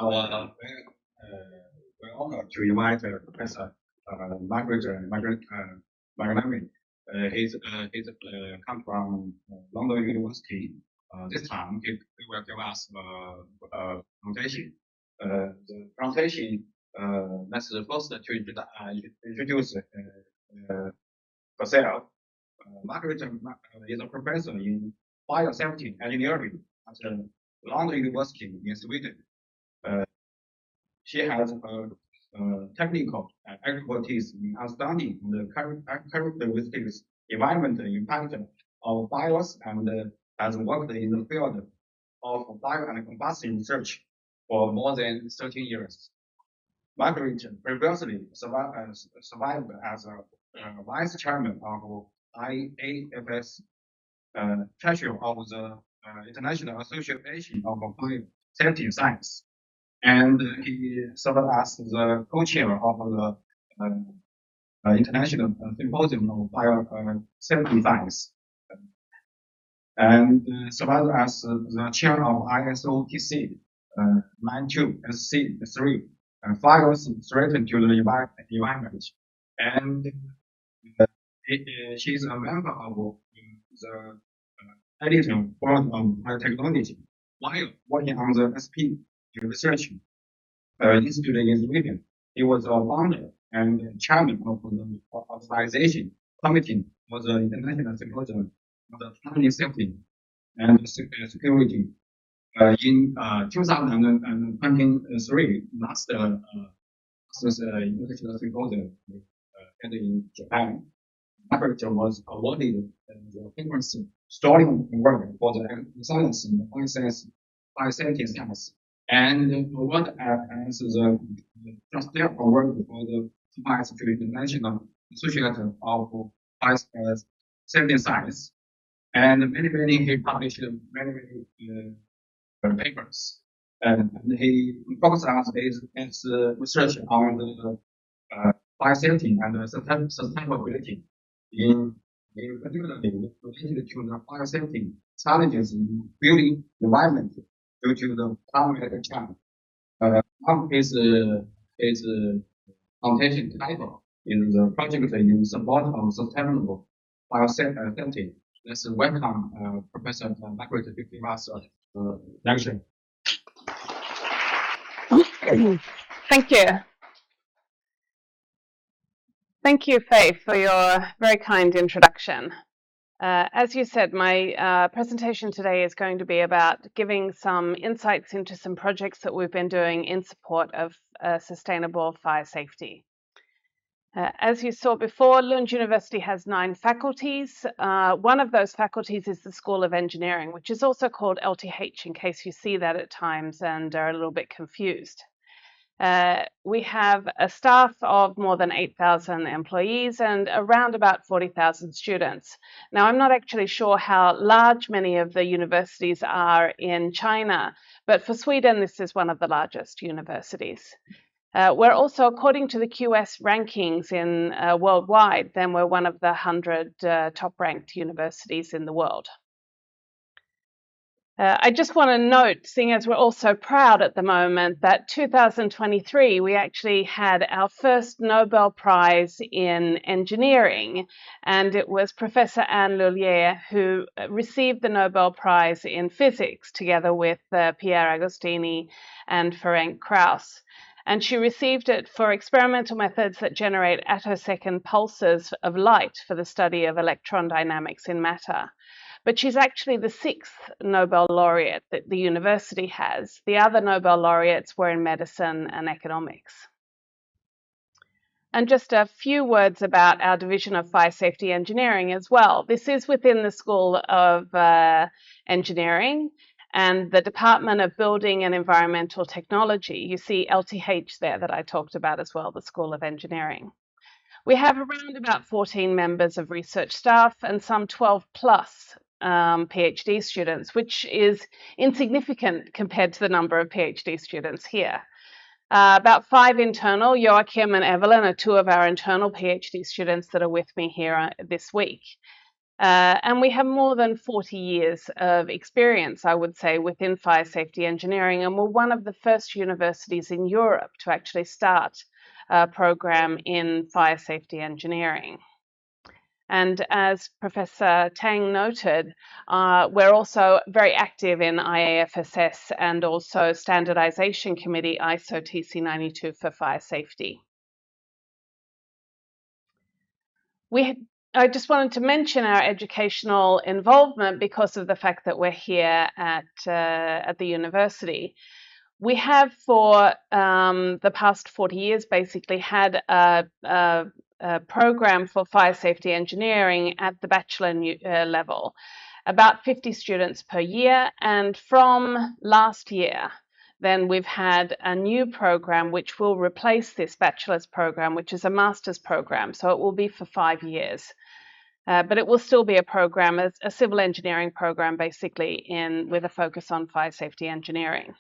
We're honored to invite Professor Margaret McNamee. He's come from London University. This time he will give us a presentation. The presentation that's first to introduce herself. Margaret is a professor in fire safety engineering at Lund University in Sweden. She has technical expertise in understanding the characteristics, environment impact of fires, and has worked in the field of fire and combustion research for more than 13 years. Margaret previously survived as a vice chairman of IAFSS, treasurer of the International Association of Fire Safety Science, and he served as the co-chair of the International Symposium of Fire Safety Science, and served as the chair of ISO/TC 92SC3, fires threatened to the environment, and she is a member of the editorial board of biotechnology while working on the SP research institute in Sweden. He was a founder and chairman of the authorization committee for the International Symposium on the Family Safety and Security. In 2023, last International Symposium held in Japan, Margaret was awarded the famous Sjölin Award for the excellence in fire safety science, and award as the Drysdale Award for the Vice to International Association of Fire Safety Science, and many he published many papers, and he focused on his research on the fire safety and sustainability, in particularly related to the fire safety challenges in building environment due to the climate change. His presentation title is the project in support of sustainable fire safety. Let's welcome Professor Margaret to give us a lecture. Thank you. Thank you, Faye, for your very kind introduction. As you said, my presentation today is going to be about giving some insights into some projects that we've been doing in support of sustainable fire safety. As you saw before, Lund University has 9 faculties. One of those faculties is the School of Engineering, which is also called LTH, in case you see that at times and are a little bit confused. We have a staff of more than 8,000 employees and around about 40,000 students. Now, I'm not actually sure how large many of the universities are in China, but for Sweden, this is one of the largest universities. We're also, according to the QS rankings in worldwide, then we're one of the 100 top-ranked universities in the world. I just want to note, seeing as we're also proud at the moment, that 2023 we actually had our first Nobel Prize in engineering, and it was Professor Anne Lullier who received the Nobel Prize in physics together with Pierre Agostini and Ferenc Krauss. And she received it for experimental methods that generate attosecond pulses of light for the study of electron dynamics in matter. But she's actually the 6th Nobel laureate that the university has. The other Nobel laureates were in medicine and economics. And just a few words about our Division of Fire Safety Engineering as well. This is within the School of Engineering and the Department of Building and Environmental Technology. You see LTH there that I talked about as well, the School of Engineering. We have around about 14 members of research staff and some 12 plus PhD students, which is insignificant compared to the number of PhD students here. About 5 internal. Joachim and Evelyn are 2 of our internal PhD students that are with me here this week. And we have more than 40 years of experience, I would say, within fire safety engineering, and we're one of the first universities in Europe to actually start a program in fire safety engineering. And as Professor Tang noted, we're also very active in IAFSS and also Standardization Committee ISO TC92 for fire safety. I just wanted to mention our educational involvement because of the fact that we're here at the university. We have for the past 40 years basically had a program for fire safety engineering at the bachelor level, about 50 students per year. And from last year, then we've had a new program which will replace this bachelor's program, which is a master's program. So it will be for 5 years. But it will still be a program, a civil engineering program, basically, with a focus on fire safety engineering.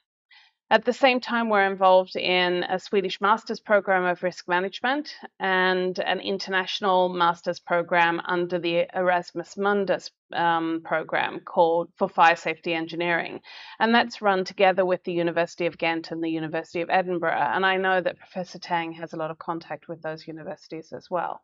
At the same time, we're involved in a Swedish master's program of risk management and an international master's program under the Erasmus Mundus program called for fire safety engineering. And that's run together with the University of Ghent and the University of Edinburgh. And I know that Professor Tang has a lot of contact with those universities as well.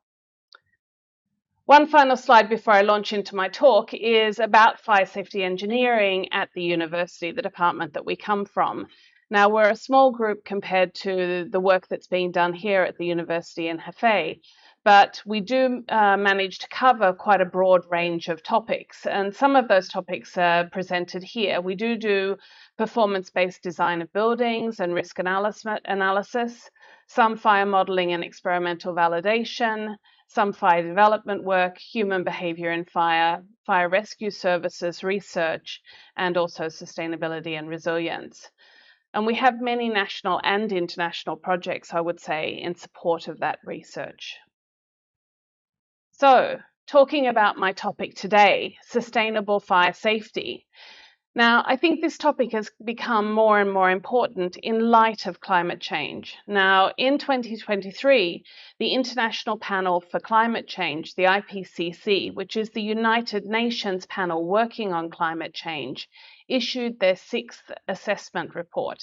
One final slide before I launch into my talk is about fire safety engineering at the university, the department that we come from. Now, we're a small group compared to the work that's being done here at the university in Hefei, but we do manage to cover quite a broad range of topics, and some of those topics are presented here. We do performance-based design of buildings and risk analysis, some fire modeling and experimental validation, some fire development work, human behavior in fire, fire rescue services, research, and also sustainability and resilience. And we have many national and international projects, I would say, in support of that research. So, talking about my topic today, sustainable fire safety. Now, I think this topic has become more and more important in light of climate change. Now, in 2023, the International Panel for Climate Change, the IPCC, which is the United Nations panel working on climate change, issued their 6th assessment report.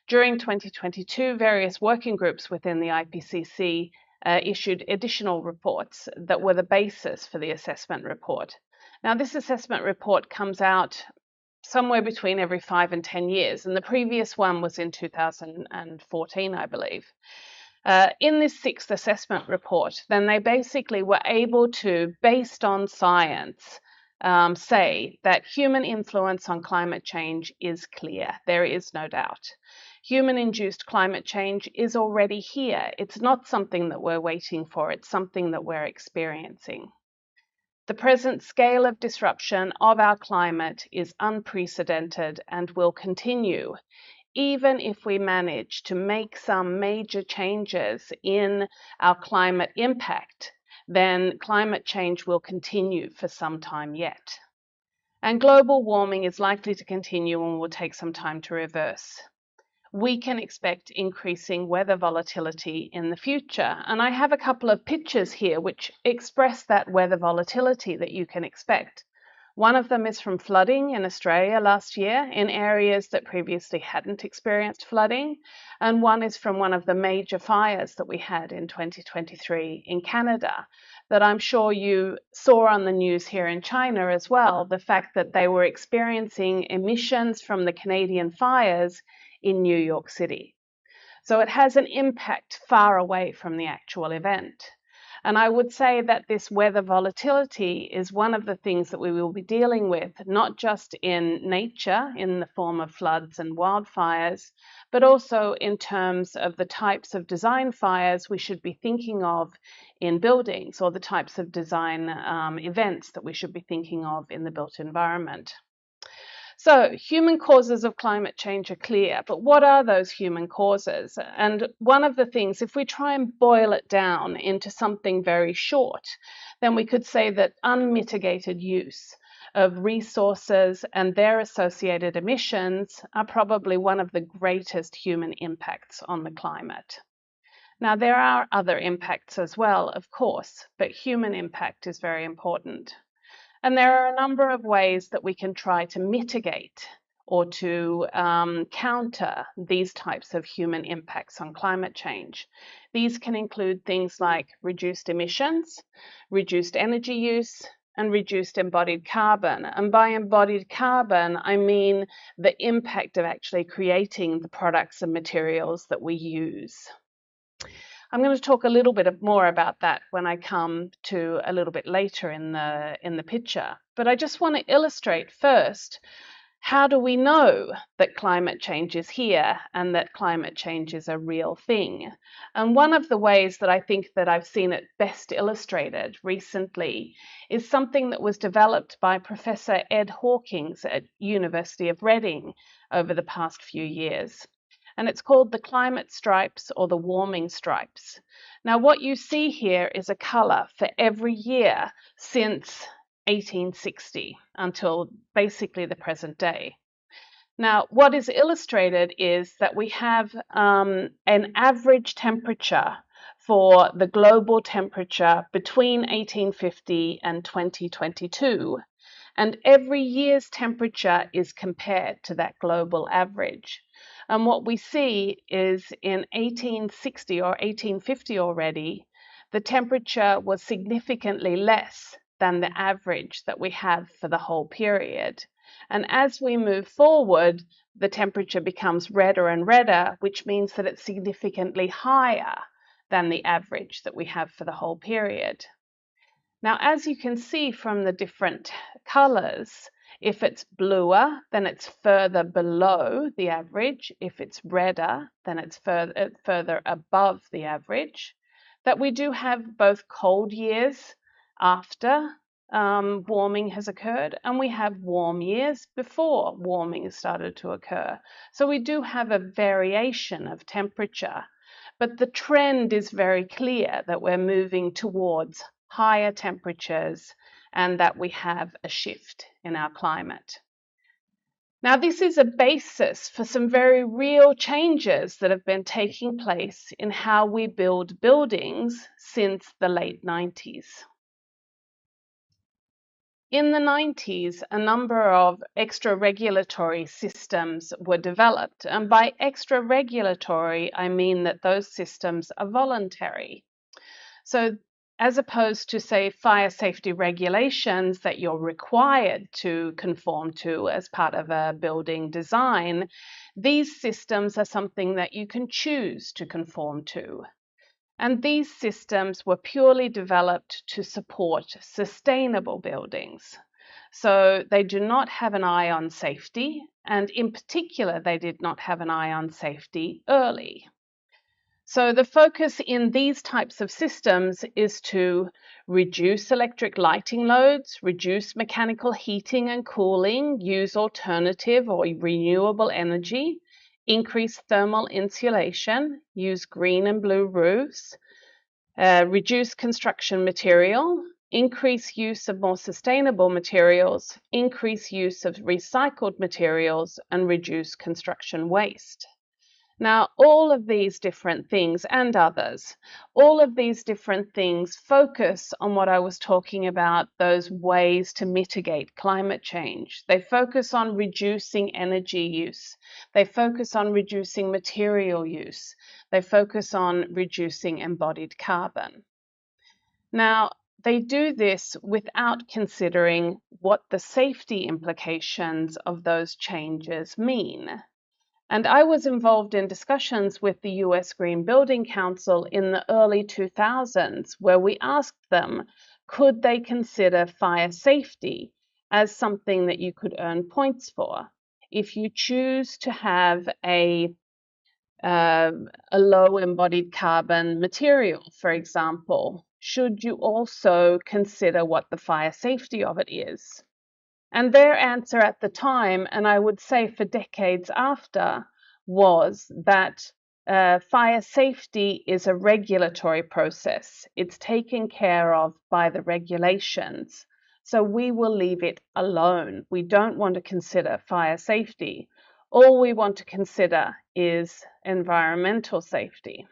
During 2022, various working groups within the IPCC issued additional reports that were the basis for the assessment report. Now, this assessment report comes out somewhere between every 5 and 10 years, and the previous one was in 2014, I believe. In this 6th assessment report, then they basically were able to, based on science, say that human influence on climate change is clear. There is no doubt. Human-induced climate change is already here. It's not something that we're waiting for. It's something that we're experiencing. The present scale of disruption of our climate is unprecedented and will continue, even if we manage to make some major changes in our climate impact, then climate change will continue for some time yet. And global warming is likely to continue and will take some time to reverse. We can expect increasing weather volatility in the future. And I have a couple of pictures here which express that weather volatility that you can expect. One of them is from flooding in Australia last year in areas that previously hadn't experienced flooding. And one is from one of the major fires that we had in 2023 in Canada that I'm sure you saw on the news here in China as well, the fact that they were experiencing emissions from the Canadian fires in New York City. So it has an impact far away from the actual event. And I would say that this weather volatility is one of the things that we will be dealing with, not just in nature in the form of floods and wildfires, but also in terms of the types of design fires we should be thinking of in buildings, or the types of design events that we should be thinking of in the built environment. So human causes of climate change are clear, but what are those human causes? And one of the things, if we try and boil it down into something very short, then we could say that unmitigated use of resources and their associated emissions are probably one of the greatest human impacts on the climate. Now, there are other impacts as well, of course, but human impact is very important. And there are a number of ways that we can try to mitigate or to counter these types of human impacts on climate change. These can include things like reduced emissions, reduced energy use, and reduced embodied carbon. And by embodied carbon, I mean the impact of actually creating the products and materials that we use. I'm going to talk a little bit more about that when I come to a little bit later in the picture. But I just want to illustrate first, how do we know that climate change is here and that climate change is a real thing? And one of the ways that I think that I've seen it best illustrated recently is something that was developed by Professor Ed Hawkins at University of Reading over the past few years. And it's called the climate stripes or the warming stripes. Now, what you see here is a color for every year since 1860 until basically the present day. Now, what is illustrated is that we have an average temperature for the global temperature between 1850 and 2022. And every year's temperature is compared to that global average. And what we see is in 1860 or 1850 already, the temperature was significantly less than the average that we have for the whole period. And as we move forward, the temperature becomes redder and redder, which means that it's significantly higher than the average that we have for the whole period. Now, as you can see from the different colors, if it's bluer, then it's further below the average. If it's redder, then it's further above the average. That we do have both cold years after warming has occurred, and we have warm years before warming has started to occur. So we do have a variation of temperature, but the trend is very clear that we're moving towards higher temperatures and that we have a shift in our climate. Now, this is a basis for some very real changes that have been taking place in how we build buildings since the late 90s. In the 90s, a number of extra regulatory systems were developed. And by extra regulatory, I mean that those systems are voluntary. So as opposed to, say, fire safety regulations that you're required to conform to as part of a building design, these systems are something that you can choose to conform to. And these systems were purely developed to support sustainable buildings. So they do not have an eye on safety, and in particular, they did not have an eye on safety early. So the focus in these types of systems is to reduce electric lighting loads, reduce mechanical heating and cooling, use alternative or renewable energy, increase thermal insulation, use green and blue roofs, reduce construction material, increase use of more sustainable materials, increase use of recycled materials, and reduce construction waste. Now, all of these different things and others, all of these different things focus on what I was talking about, those ways to mitigate climate change. They focus on reducing energy use. They focus on reducing material use. They focus on reducing embodied carbon. Now, they do this without considering what the safety implications of those changes mean. And I was involved in discussions with the US Green Building Council in the early 2000s, where we asked them, could they consider fire safety as something that you could earn points for? If you choose to have a low embodied carbon material, for example, should you also consider what the fire safety of it is? And their answer at the time, and I would say for decades after, was that fire safety is a regulatory process. It's taken care of by the regulations. So we will leave it alone. We don't want to consider fire safety. All we want to consider is environmental safety.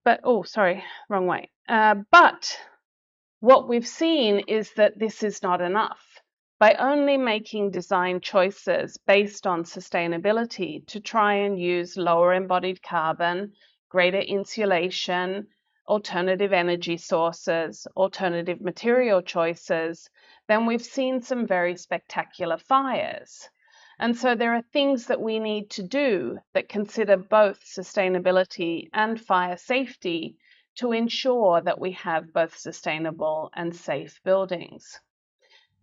But, oh, sorry, wrong way. But what we've seen is that this is not enough. By only making design choices based on sustainability to try and use lower embodied carbon, greater insulation, alternative energy sources, alternative material choices, then we've seen some very spectacular fires. And so there are things that we need to do that consider both sustainability and fire safety to ensure that we have both sustainable and safe buildings.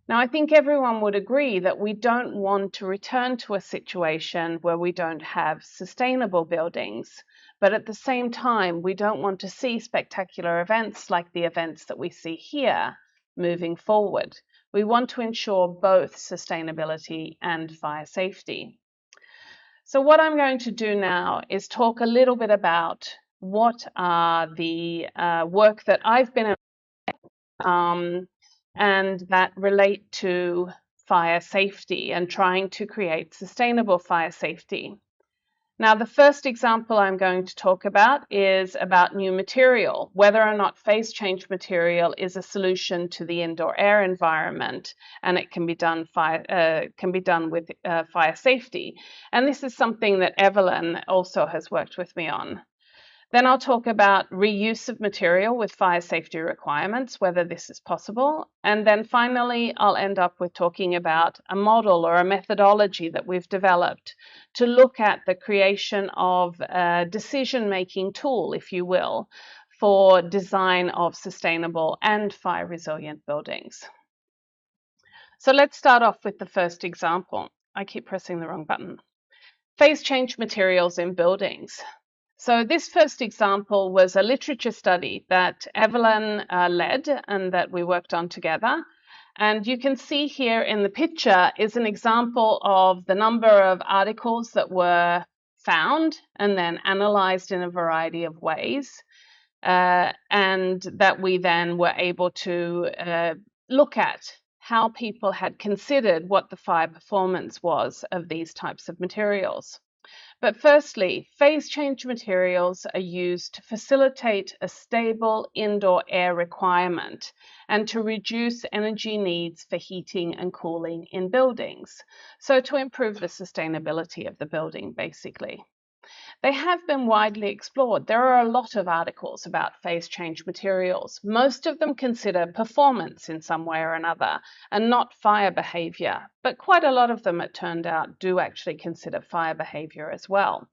Now, I think everyone would agree that we don't want to return to a situation where we don't have sustainable buildings, but at the same time, we don't want to see spectacular events like the events that we see here moving forward. We want to ensure both sustainability and fire safety. So what I'm going to do now is talk a little bit about what are the work that I've been and that relate to fire safety and trying to create sustainable fire safety. Now, the first example I'm going to talk about is about new material, whether or not phase change material is a solution to the indoor air environment, and it can be done with fire safety. And this is something that Evelyn also has worked with me on. Then I'll talk about reuse of material with fire safety requirements, whether this is possible. And then finally, I'll end up with talking about a model or a methodology that we've developed to look at the creation of a decision-making tool, if you will, for design of sustainable and fire-resilient buildings. So let's start off with the first example. I keep pressing the wrong button. Phase change materials in buildings. So this first example was a literature study that Evelyn led and that we worked on together. And you can see here in the picture is an example of the number of articles that were found and then analyzed in a variety of ways. And that we then were able to look at how people had considered what the fire performance was of these types of materials. But firstly, phase change materials are used to facilitate a stable indoor air requirement and to reduce energy needs for heating and cooling in buildings. So to improve the sustainability of the building, basically. They have been widely explored. There are a lot of articles about phase change materials. Most of them consider performance in some way or another and not fire behavior, but quite a lot of them, it turned out, do actually consider fire behavior as well.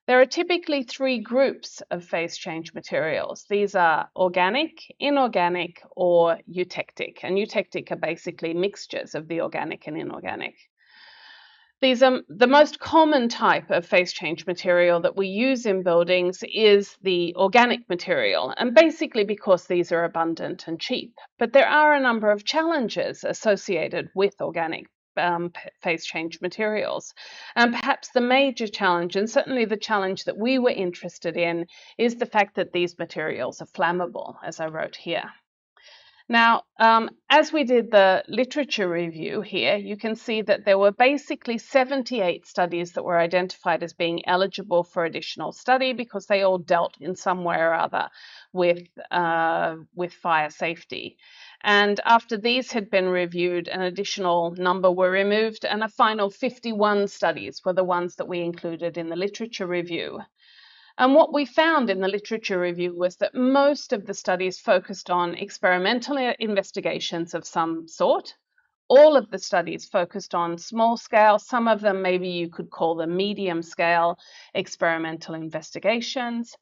There are typically three groups of phase change materials. These are organic, inorganic, or eutectic. And eutectic are basically mixtures of the organic and inorganic. These are the most common type of phase change material that we use in buildings is the organic material, and basically because these are abundant and cheap. But there are a number of challenges associated with organic phase change materials. And perhaps the major challenge, and certainly the challenge that we were interested in, is the fact that these materials are flammable, as I wrote here. Now, as we did the literature review here, you can see that there were basically 78 studies that were identified as being eligible for additional study because they all dealt in some way or other with fire safety. And after these had been reviewed, an additional number were removed, and a final 51 studies were the ones that we included in the literature review. And what we found in the literature review was that most of the studies focused on experimental investigations of some sort. All of the studies focused on small scale, some of them maybe you could call them medium scale experimental investigations.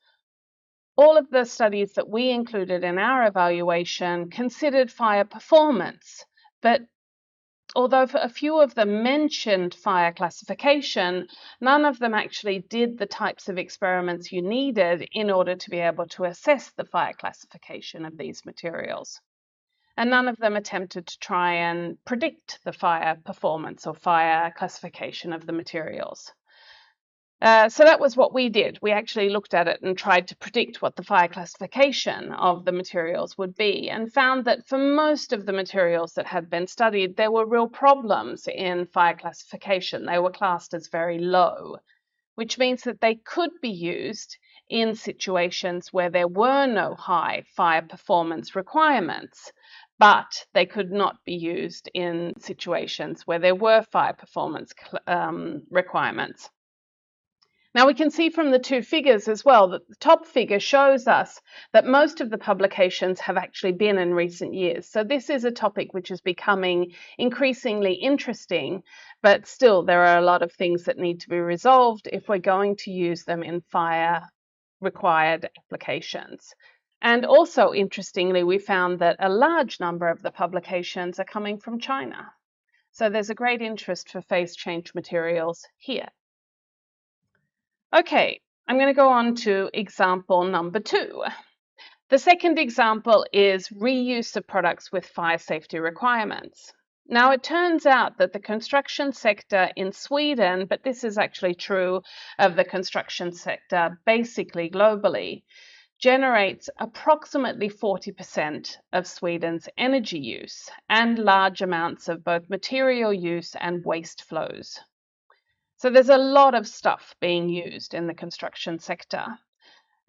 All of the studies that we included in our evaluation considered fire performance, but although a few of them mentioned fire classification, none of them actually did the types of experiments you needed in order to be able to assess the fire classification of these materials. And none of them attempted to try and predict the fire performance or fire classification of the materials. So that was what we did. We actually looked at it and tried to predict what the fire classification of the materials would be, and found that for most of the materials that had been studied, there were real problems in fire classification. They were classed as very low, which means that they could be used in situations where there were no high fire performance requirements, but they could not be used in situations where there were fire performance requirements. Now we can see from the two figures as well that the top figure shows us that most of the publications have actually been in recent years. So this is a topic which is becoming increasingly interesting, but still there are a lot of things that need to be resolved if we're going to use them in fire required applications. And also interestingly, we found that a large number of the publications are coming from China. So there's a great interest for phase change materials here. Okay, I'm going to go on to example number 2. The second example is reuse of products with fire safety requirements. Now, it turns out that the construction sector in Sweden, but this is actually true of the construction sector basically globally, generates approximately 40% of Sweden's energy use and large amounts of both material use and waste flows. So there's a lot of stuff being used in the construction sector.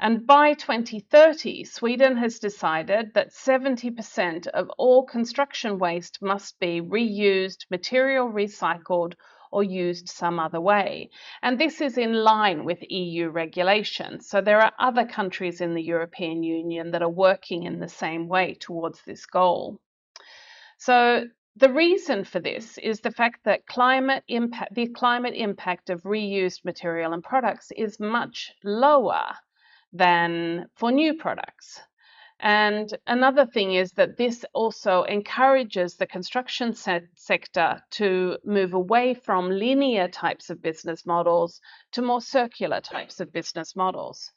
And by 2030, Sweden has decided that 70% of all construction waste must be reused, material recycled, or used some other way. And this is in line with EU regulations. So there are other countries in the European Union that are working in the same way towards this goal. So the reason for this is the fact that the climate impact of reused material and products is much lower than for new products. And another thing is that this also encourages the construction sector to move away from linear types of business models to more circular types of business models.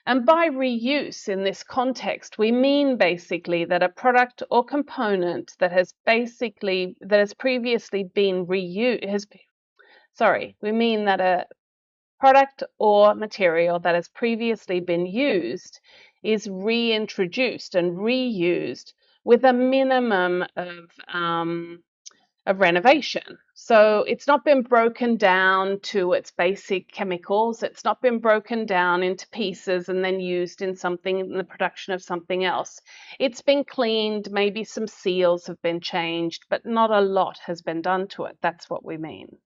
And by reuse in this context, we mean basically that a product or component that has previously been reused, we mean that a product or material that has previously been used is reintroduced and reused with a minimum of renovation. So it's not been broken down to its basic chemicals. It's not been broken down into pieces and then used in the production of something else. It's been cleaned, maybe some seals have been changed, but not a lot has been done to it. That's what we mean.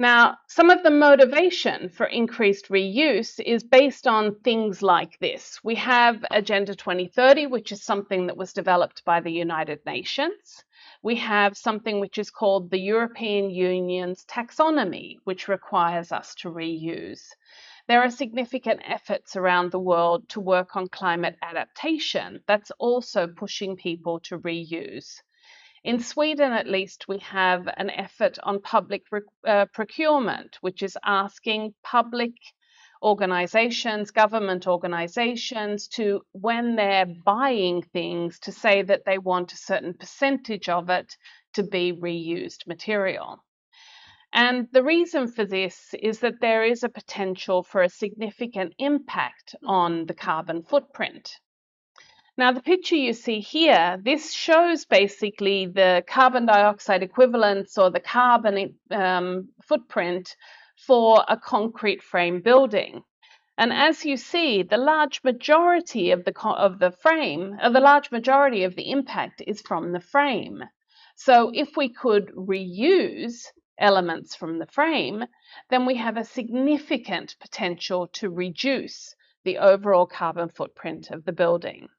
Now, some of the motivation for increased reuse is based on things like this. We have Agenda 2030, which is something that was developed by the United Nations. We have something which is called the European Union's taxonomy, which requires us to reuse. There are significant efforts around the world to work on climate adaptation. That's also pushing people to reuse. In Sweden, at least, we have an effort on public procurement, which is asking public organizations, government organizations, to, when they're buying things, to say that they want a certain percentage of it to be reused material. And the reason for this is that there is a potential for a significant impact on the carbon footprint. Now, the picture you see here, this shows basically the carbon dioxide equivalents or the carbon footprint for a concrete frame building. And as you see, the large majority of the impact is from the frame. So if we could reuse elements from the frame, then we have a significant potential to reduce the overall carbon footprint of the building.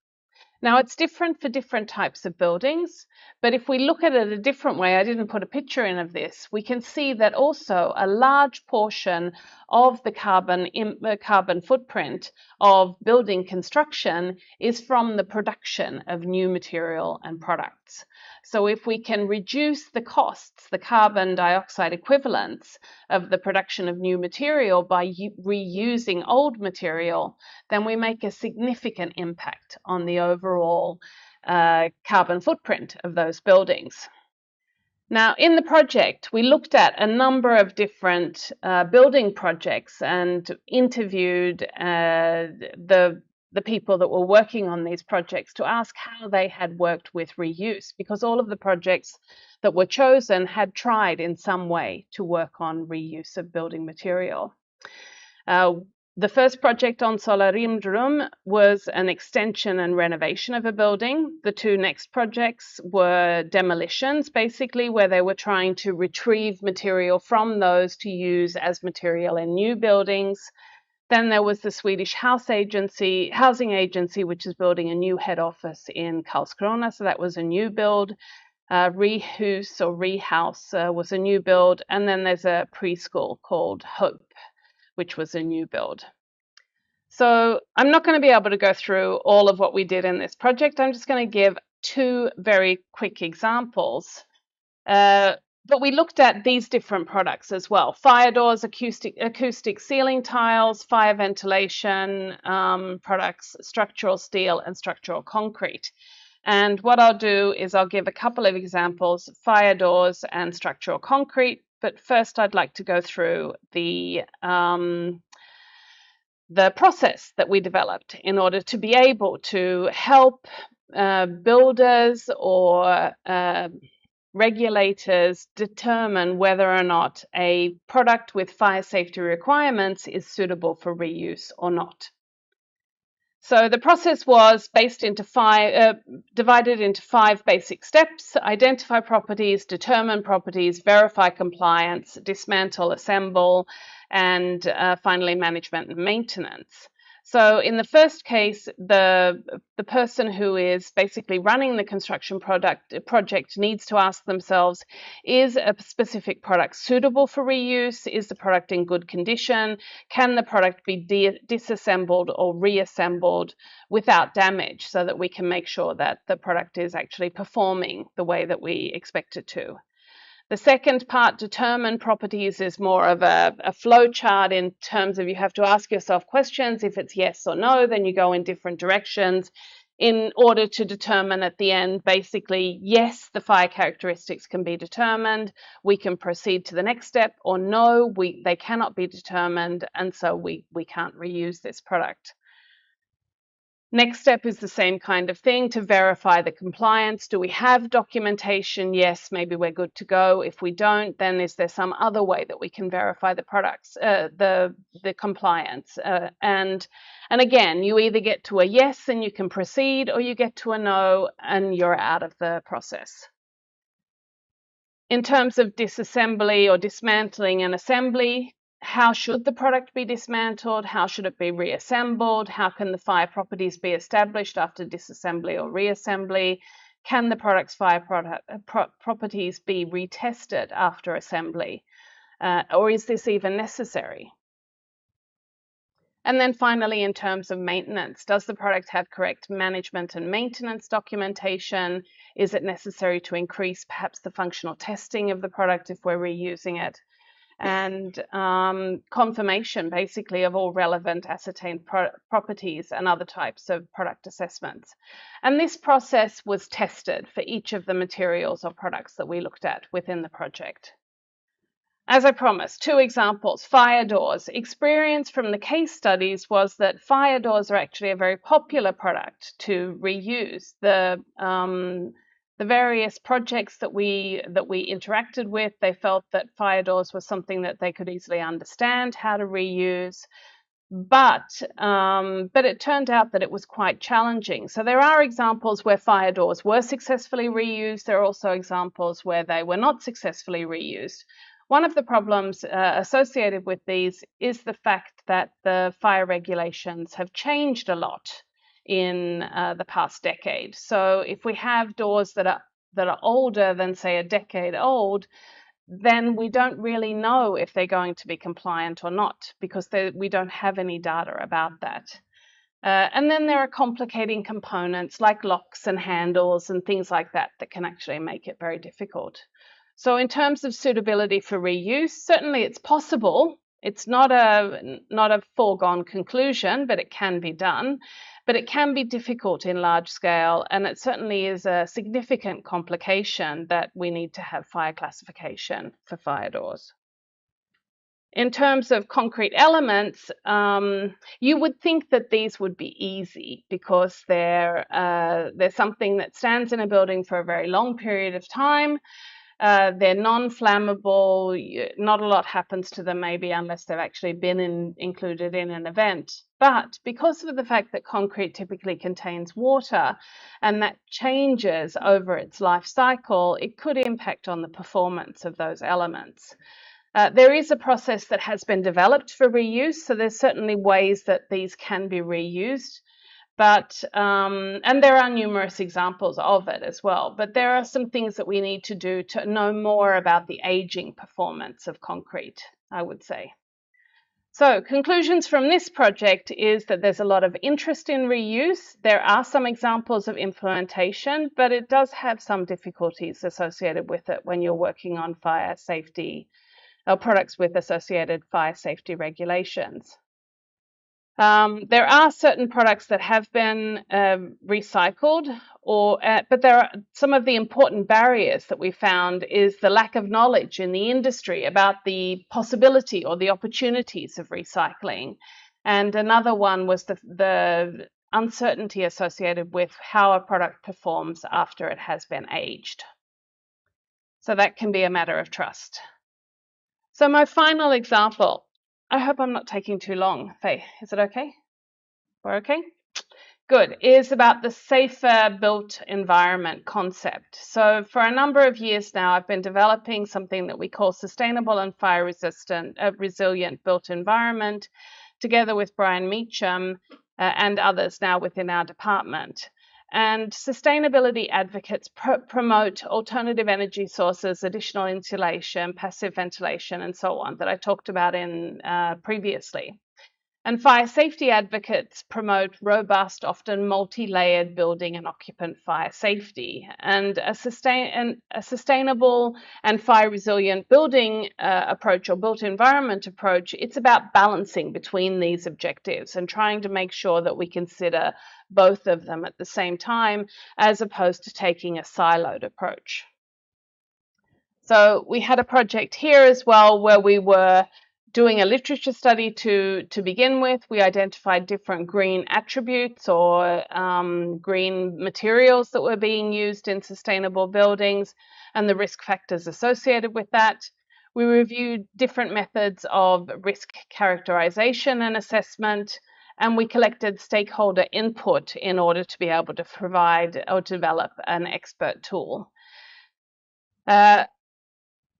Now, it's different for different types of buildings, but if we look at it a different way, I didn't put a picture in of this, we can see that also a large portion of the carbon footprint of building construction is from the production of new material and products. So if we can reduce the costs, the carbon dioxide equivalents of the production of new material by reusing old material, then we make a significant impact on the overall carbon footprint of those buildings. Now, in the project, we looked at a number of different building projects and interviewed the people that were working on these projects to ask how they had worked with reuse, because all of the projects that were chosen had tried in some way to work on reuse of building material. The first project on Solarindrum was an extension and renovation of a building. The two next projects were demolitions, basically, where they were trying to retrieve material from those to use as material in new buildings. Then there was the Swedish housing agency, which is building a new head office in Karlskrona, so that was a new build. Rehus or Rehouse was a new build, and then there's a preschool called Hope, which was a new build. So I'm not going to be able to go through all of what we did in this project. I'm just going to give two very quick examples. But we looked at these different products as well: fire doors, acoustic ceiling tiles, fire ventilation products, structural steel, and structural concrete. And what I'll do is I'll give a couple of examples: fire doors and structural concrete. But first, I'd like to go through the process that we developed in order to be able to help builders or regulators determine whether or not a product with fire safety requirements is suitable for reuse or not. So the process was divided into 5 basic steps: identify properties, determine properties, verify compliance, dismantle, assemble, and finally management and maintenance. So in the first case, the person who is basically running the construction project needs to ask themselves, is a specific product suitable for reuse? Is the product in good condition? Can the product be disassembled or reassembled without damage, so that we can make sure that the product is actually performing the way that we expect it to? The second part, determine properties, is more of a flow chart in terms of you have to ask yourself questions. If it's yes or no, then you go in different directions in order to determine at the end, basically, yes, the fire characteristics can be determined, we can proceed to the next step, or no, they cannot be determined, and so we can't reuse this product. Next step is the same kind of thing, to verify the compliance. Do we have documentation? Yes, maybe we're good to go. If we don't, then is there some other way that we can verify the products, the compliance? And again, you either get to a yes and you can proceed, or you get to a no and you're out of the process. In terms of disassembly or dismantling and assembly, how should the product be dismantled? How should it be reassembled? How can the fire properties be established after disassembly or reassembly? Can the product's fire properties be retested after assembly? Or is this even necessary? And then finally, in terms of maintenance, does the product have correct management and maintenance documentation? Is it necessary to increase perhaps the functional testing of the product if we're reusing it? And confirmation, basically, of all relevant ascertained properties and other types of product assessments. And this process was tested for each of the materials or products that we looked at within the project. As I promised, 2 examples: fire doors. Experience from the case studies was that fire doors are actually a very popular product to reuse. The various projects that we interacted with, they felt that fire doors was something that they could easily understand how to reuse, but it turned out that it was quite challenging. So there are examples where fire doors were successfully reused. There are also examples where they were not successfully reused. One of the problems associated with these is the fact that the fire regulations have changed a lot in the past decade. So if we have doors that are older than, say, a decade old, then we don't really know if they're going to be compliant or not, because we don't have any data about that. And then there are complicating components like locks and handles and things like that that can actually make it very difficult. So in terms of suitability for reuse, certainly it's possible. It's not a foregone conclusion, but it can be done. But it can be difficult in large scale, and it certainly is a significant complication that we need to have fire classification for fire doors. In terms of concrete elements, you would think that these would be easy because they're something that stands in a building for a very long period of time. They're non-flammable. Not a lot happens to them, maybe, unless they've actually been included in an event. But because of the fact that concrete typically contains water and that changes over its life cycle, it could impact on the performance of those elements. There is a process that has been developed for reuse, so there's certainly ways that these can be reused. But, and there are numerous examples of it as well, but there are some things that we need to do to know more about the aging performance of concrete, I would say. So conclusions from this project is that there's a lot of interest in reuse. There are some examples of implementation, but it does have some difficulties associated with it when you're working on fire safety or products with associated fire safety regulations. There are certain products that have been recycled, but there are some of the important barriers that we found is the lack of knowledge in the industry about the possibility or the opportunities of recycling. And another one was the uncertainty associated with how a product performs after it has been aged. So that can be a matter of trust. So my final example, I hope I'm not taking too long. Faye, is it okay? We're okay? Good. Is about the safer built environment concept. So for a number of years now, I've been developing something that we call sustainable and fire resilient built environment, together with Brian Meacham and others now within our department. And sustainability advocates promote alternative energy sources, additional insulation, passive ventilation, and so on that I talked about in previously. And fire safety advocates promote robust, often multi-layered building and occupant fire safety. And a sustainable and fire-resilient building approach or built environment approach, it's about balancing between these objectives and trying to make sure that we consider both of them at the same time, as opposed to taking a siloed approach. So we had a project here as well where we were doing a literature study to begin with. We identified different green attributes or green materials that were being used in sustainable buildings and the risk factors associated with that. We reviewed different methods of risk characterization and assessment, and we collected stakeholder input in order to be able to provide or develop an expert tool.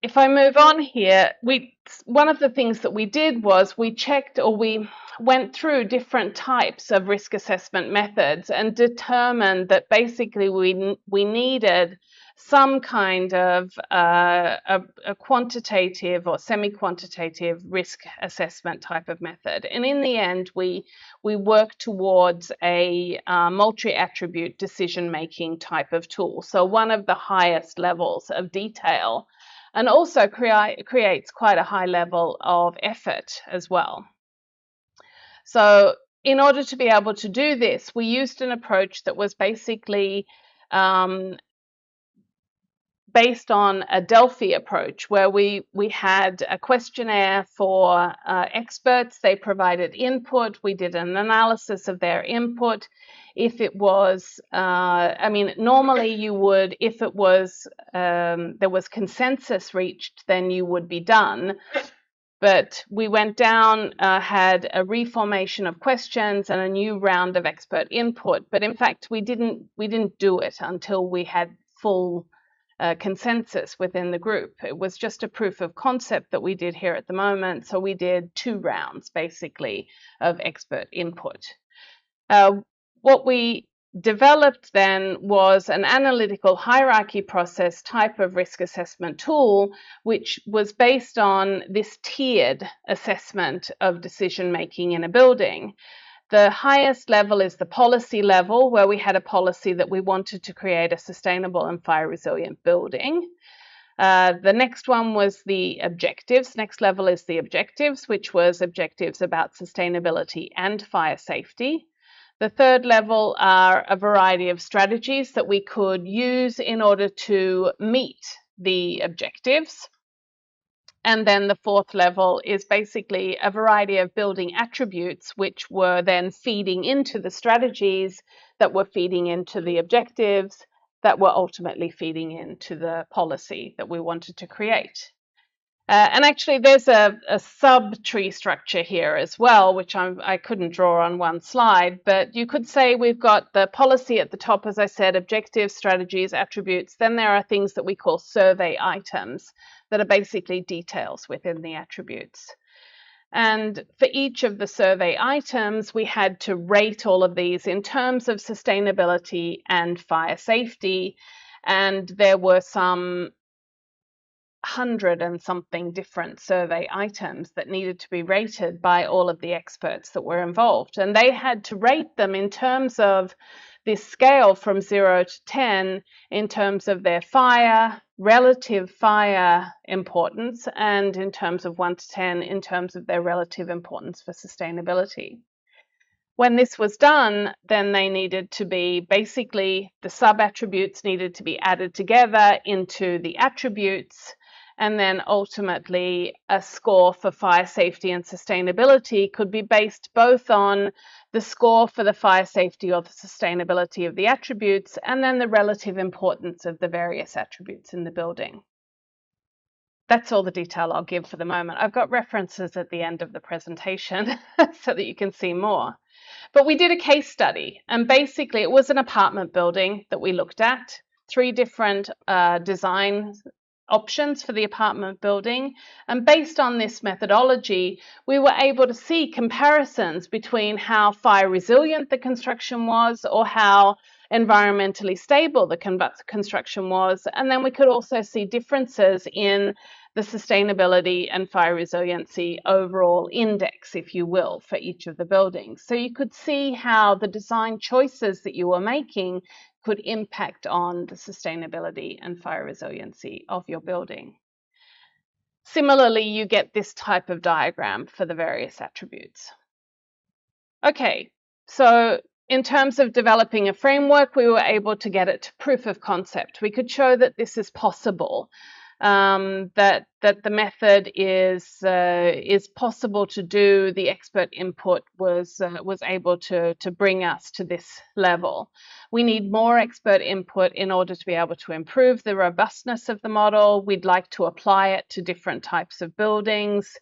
If I move on here, one of the things that we did was we checked or we went through different types of risk assessment methods and determined that basically we needed some kind of a quantitative or semi-quantitative risk assessment type of method. And in the end, we worked towards a multi-attribute decision-making type of tool. So one of the highest levels of detail, and also creates quite a high level of effort as well. So in order to be able to do this, we used an approach that was basically based on a Delphi approach, where we had a questionnaire for experts. They provided input. We did an analysis of their input. If it was, normally you would, if it was, there was consensus reached, then you would be done. But we went down, had a reformation of questions and a new round of expert input. But in fact, we didn't do it until we had full consensus within the group. It was just a proof of concept that we did here at the moment. So we did 2 rounds, basically, of expert input. What we developed then was an analytical hierarchy process type of risk assessment tool, which was based on this tiered assessment of decision making in a building. The highest level is the policy level, where we had a policy that we wanted to create a sustainable and fire resilient building. The next one was the objectives. Next level is the objectives, which was objectives about sustainability and fire safety. The third level are a variety of strategies that we could use in order to meet the objectives. And then the fourth level is basically a variety of building attributes, which were then feeding into the strategies that were feeding into the objectives. that were ultimately feeding into the policy that we wanted to create. And actually, there's a sub-tree structure here as well, which I couldn't draw on one slide, but you could say we've got the policy at the top, as I said, objectives, strategies, attributes. Then there are things that we call survey items that are basically details within the attributes. And for each of the survey items, we had to rate all of these in terms of sustainability and fire safety. And there were some 100 and something different survey items that needed to be rated by all of the experts that were involved. And they had to rate them in terms of this scale from 0 to 10 in terms of their relative fire importance, and in terms of 1 to 10 in terms of their relative importance for sustainability. When this was done, then they needed to be basically the sub-attributes needed to be added together into the attributes, and then ultimately a score for fire safety and sustainability could be based both on the score for the fire safety or the sustainability of the attributes, and then the relative importance of the various attributes in the building. That's all the detail I'll give for the moment. I've got references at the end of the presentation so that you can see more. But we did a case study, and basically it was an apartment building that we looked at, 3 different design options for the apartment building. And based on this methodology, we were able to see comparisons between how fire resilient the construction was or how environmentally stable the construction was. And then we could also see differences in the sustainability and fire resiliency overall index, if you will, for each of the buildings. So you could see how the design choices that you were making could impact on the sustainability and fire resiliency of your building. Similarly, you get this type of diagram for the various attributes. Okay, so in terms of developing a framework, we were able to get it to proof of concept. We could show that this is possible. That the method is possible to do. The expert input was able to bring us to this level. We need more expert input in order to be able to improve the robustness of the model. We'd like to apply it to different types of buildings,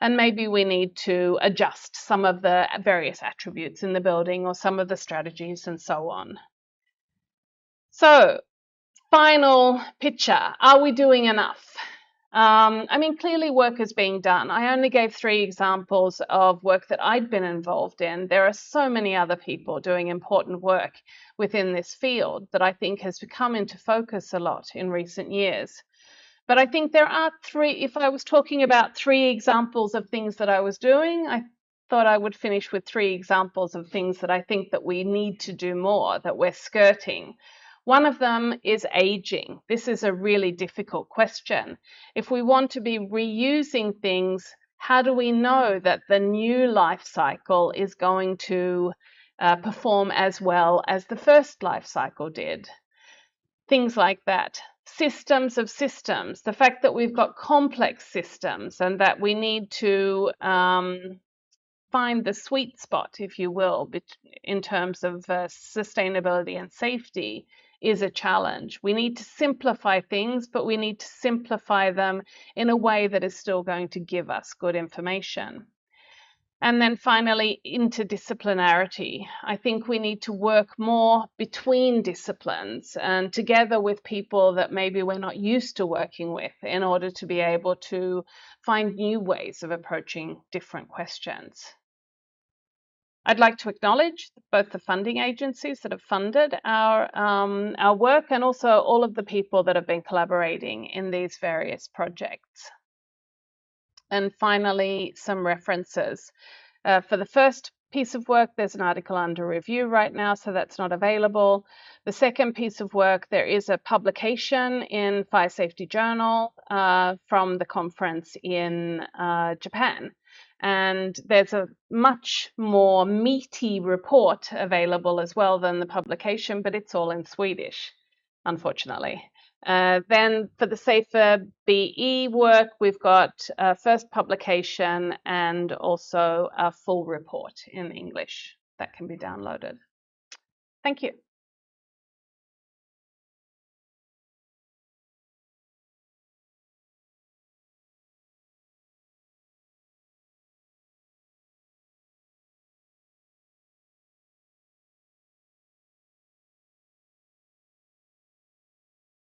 and maybe we need to adjust some of the various attributes in the building or some of the strategies and so on. So, final picture, are we doing enough? I mean, clearly work is being done. I only gave 3 examples of work that I'd been involved in. There are so many other people doing important work within this field that I think has come into focus a lot in recent years. But I think there are 3, if I was talking about 3 examples of things that I was doing, I thought I would finish with 3 examples of things that I think that we need to do more, that we're skirting. One of them is aging. This is a really difficult question. If we want to be reusing things, how do we know that the new life cycle is going to perform as well as the first life cycle did? Things like that. Systems of systems. The fact that we've got complex systems and that we need to find the sweet spot, if you will, in terms of sustainability and safety is a challenge. We need to simplify things, but we need to simplify them in a way that is still going to give us good information. And then finally, interdisciplinarity. I think we need to work more between disciplines and together with people that maybe we're not used to working with in order to be able to find new ways of approaching different questions. I'd like to acknowledge both the funding agencies that have funded our work and also all of the people that have been collaborating in these various projects. And finally, some references. For the first piece of work, there's an article under review right now, so that's not available. The second piece of work, there is a publication in Fire Safety Journal from the conference in Japan. And there's a much more meaty report available as well than the publication, but it's all in Swedish, unfortunately. Then for the Safer BE work, we've got a first publication and also a full report in English that can be downloaded. Thank you.